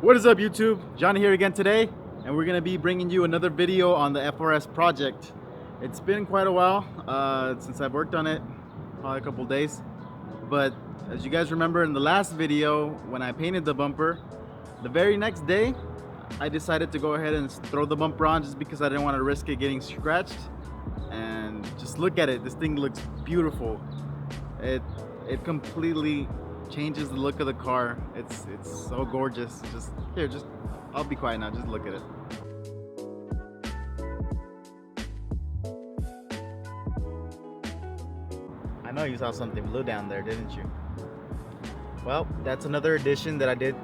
What is up, YouTube? Jonny here again today, and we're gonna be bringing you another video on the FRS project. It's been quite a while since I've worked on it, probably a couple days. But as you guys remember in the last video, when I painted the bumper, the very next day, I decided to go ahead and throw the bumper on just because I didn't want to risk it getting scratched. And just look at it, this thing looks beautiful. It completely changes the look of the car. It's so gorgeous. Just I'll be quiet now, just look at it. I know you saw something blue down there, didn't you? Well, that's another addition that I did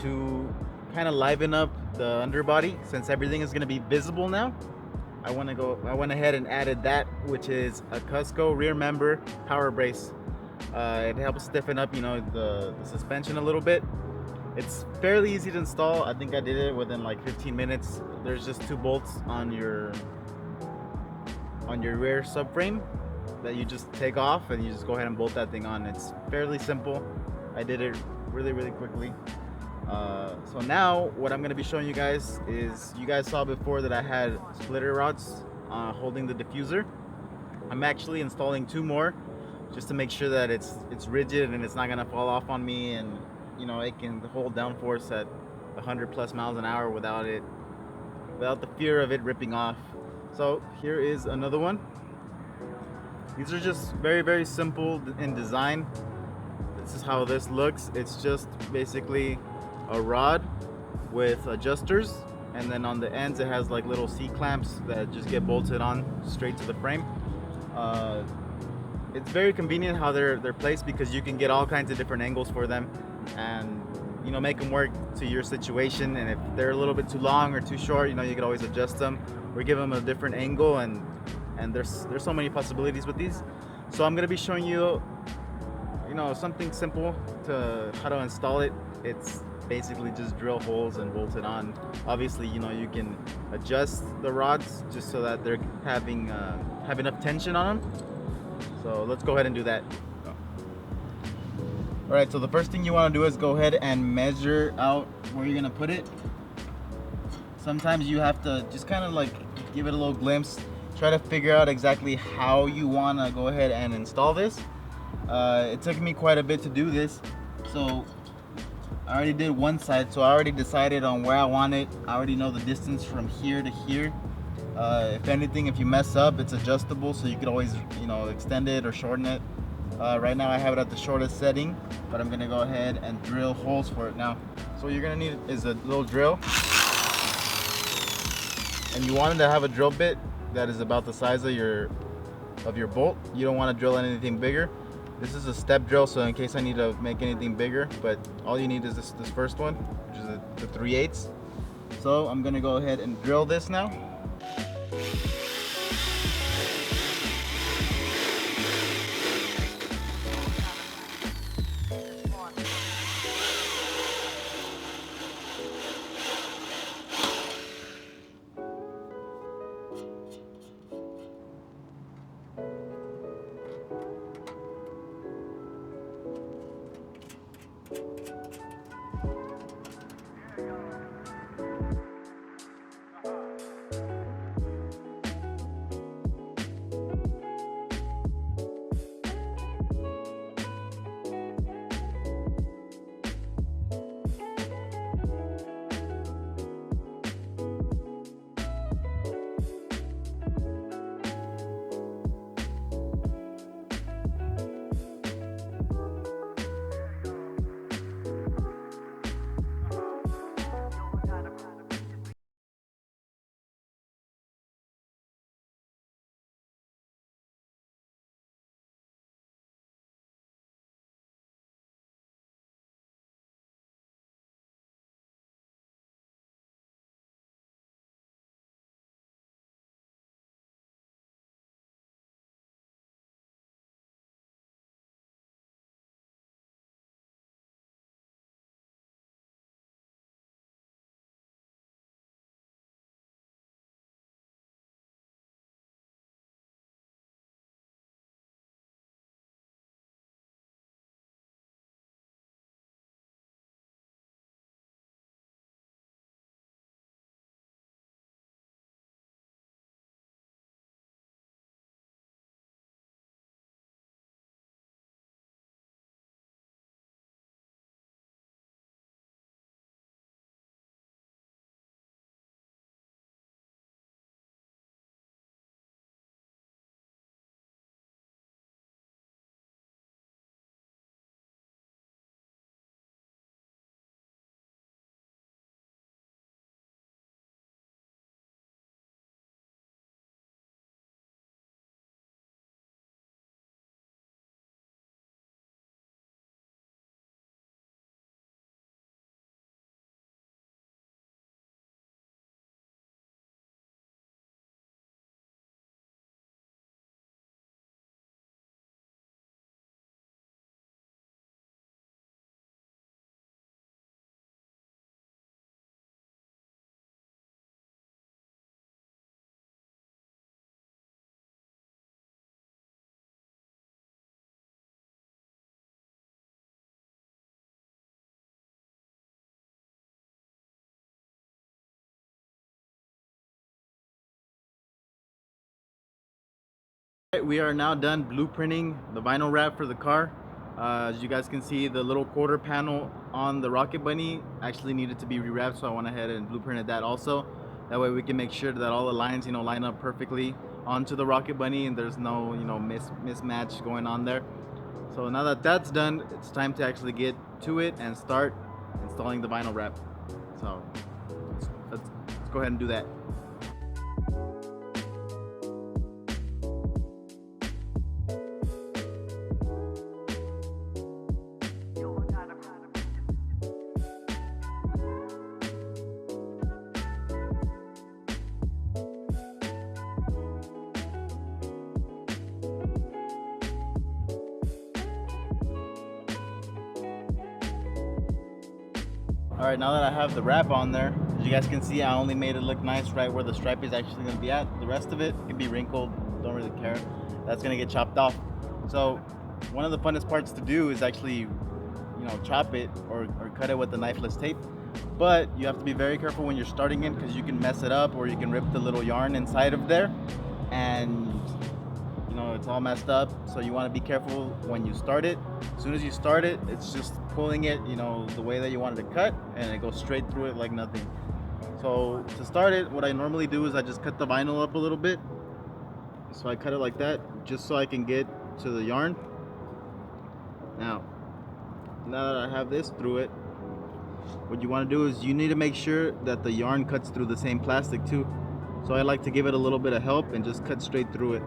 to kind of liven up the underbody. Since everything is going to be visible now, I went ahead and added that, which is a Cusco rear member power brace. It helps stiffen up, the suspension a little bit. It's fairly easy to install. I think I did it within like 15 minutes. There's just 2 bolts on your rear subframe that you just take off, and you just go ahead and bolt that thing on. It's fairly simple. I did it really quickly. So now what I'm going to be showing you guys is, you guys saw before that I had splitter rods holding the diffuser. I'm actually installing 2 more just to make sure that it's rigid and it's not going to fall off on me, and it can hold downforce at 100+ miles an hour without the fear of it ripping off. So here is another one. These are just very simple in design. This is how this looks. It's just basically a rod with adjusters, and then on the ends it has like little C-clamps that just get bolted on straight to the frame. It's very convenient how they're placed, because you can get all kinds of different angles for them, and make them work to your situation. And if they're a little bit too long or too short, you can always adjust them or give them a different angle, and there's so many possibilities with these. So I'm going to be showing you something simple to how to install it. It's basically just drill holes and bolt it on. Obviously, you can adjust the rods just so that they're have enough tension on them. So let's go ahead and do that. Alright, so the first thing you want to do is go ahead and measure out where you're going to put it. Sometimes you have to just kind of like give it a little glimpse. Try to figure out exactly how you want to go ahead and install this. It took me quite a bit to do this. So I already did one side, so I already decided on where I want it. I already know the distance from here to here. If anything, if you mess up, it's adjustable, so you could always extend it or shorten it. Right now I have it at the shortest setting, but I'm gonna go ahead and drill holes for it now. So what you're gonna need is a little drill, and you want it to have a drill bit that is about the size of your bolt. You don't want to drill anything bigger. This is a step drill, so in case I need to make anything bigger, but all you need is this first one, which is the 3/8. So I'm gonna go ahead and drill this now. We are now done blueprinting the vinyl wrap for the car. As you guys can see, the little quarter panel on the Rocket Bunny actually needed to be rewrapped, so I went ahead and blueprinted that also. That way we can make sure that all the lines, line up perfectly onto the Rocket Bunny and there's no, mismatch going on there. So now that that's done, it's time to actually get to it and start installing the vinyl wrap. So let's go ahead and do that. All right, now that I have the wrap on there, as you guys can see, I only made it look nice right where the stripe is actually going to be at. The rest of it can be wrinkled, don't really care. That's going to get chopped off. So one of the funnest parts to do is actually, chop it or cut it with the knifeless tape. But you have to be very careful when you're starting it because you can mess it up or you can rip the little yarn inside of there and it's all messed up. So you want to be careful when you start it. As soon as you start it, it's just pulling it, the way that you want it to cut, and it goes straight through it like nothing. So to start it, what I normally do is I just cut the vinyl up a little bit. So I cut it like that, just so I can get to the yarn. Now that I have this through it, what you want to do is you need to make sure that the yarn cuts through the same plastic too. So I like to give it a little bit of help and just cut straight through it.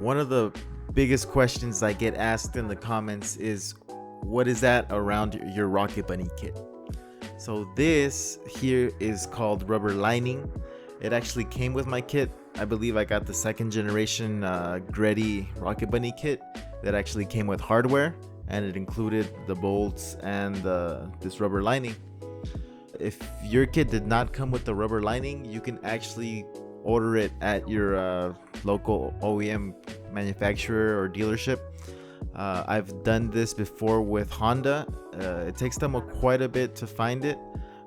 One of the biggest questions I get asked in the comments is, what is that around your Rocket Bunny kit? So this here is called rubber lining. It actually came with my kit. I believe I got the second generation Greddy Rocket Bunny kit that actually came with hardware, and it included the bolts and this rubber lining. If your kit did not come with the rubber lining, you can actually order it at your local OEM manufacturer or dealership. I've done this before with Honda. It takes them quite a bit to find it,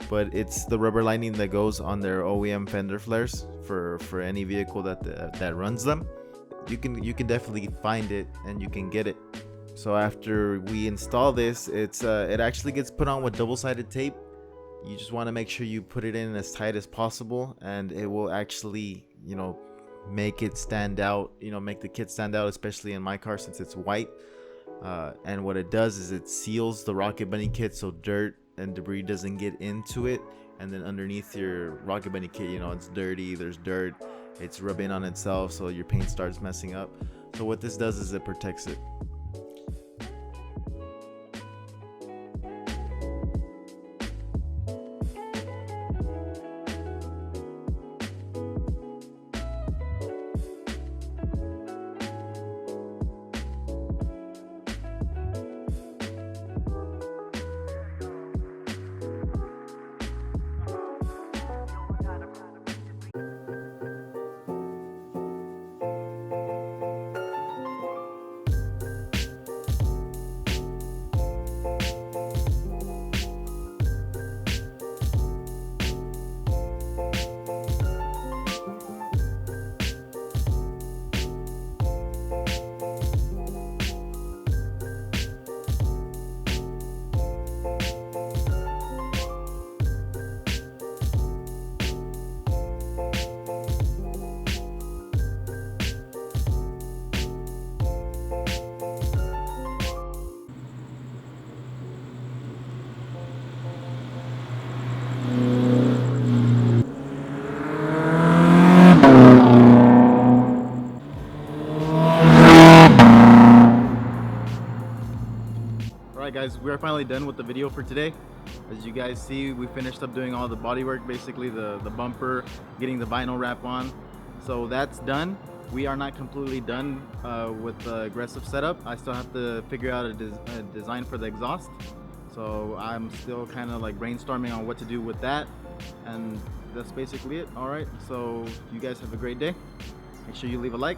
but it's the rubber lining that goes on their OEM fender flares for any vehicle that runs them. You can definitely find it and you can get it. So after we install this, it actually gets put on with double-sided tape. You just want to make sure you put it in as tight as possible, and it will actually, make it stand out, make the kit stand out, especially in my car since it's white. And what it does is it seals the Rocket Bunny kit so dirt and debris doesn't get into it. And then underneath your Rocket Bunny kit, it's dirty, there's dirt, it's rubbing on itself, so your paint starts messing up. So what this does is it protects it. Guys, we're finally done with the video for today. As you guys see, we finished up doing all the bodywork, basically the bumper, getting the vinyl wrap on. So that's done. we are not completely done with the aggressive setup. I still have to figure out a design for the exhaust. So I'm still kind of like brainstorming on what to do with that. And that's basically it. All right, so you guys have a great day. Make sure you leave a like,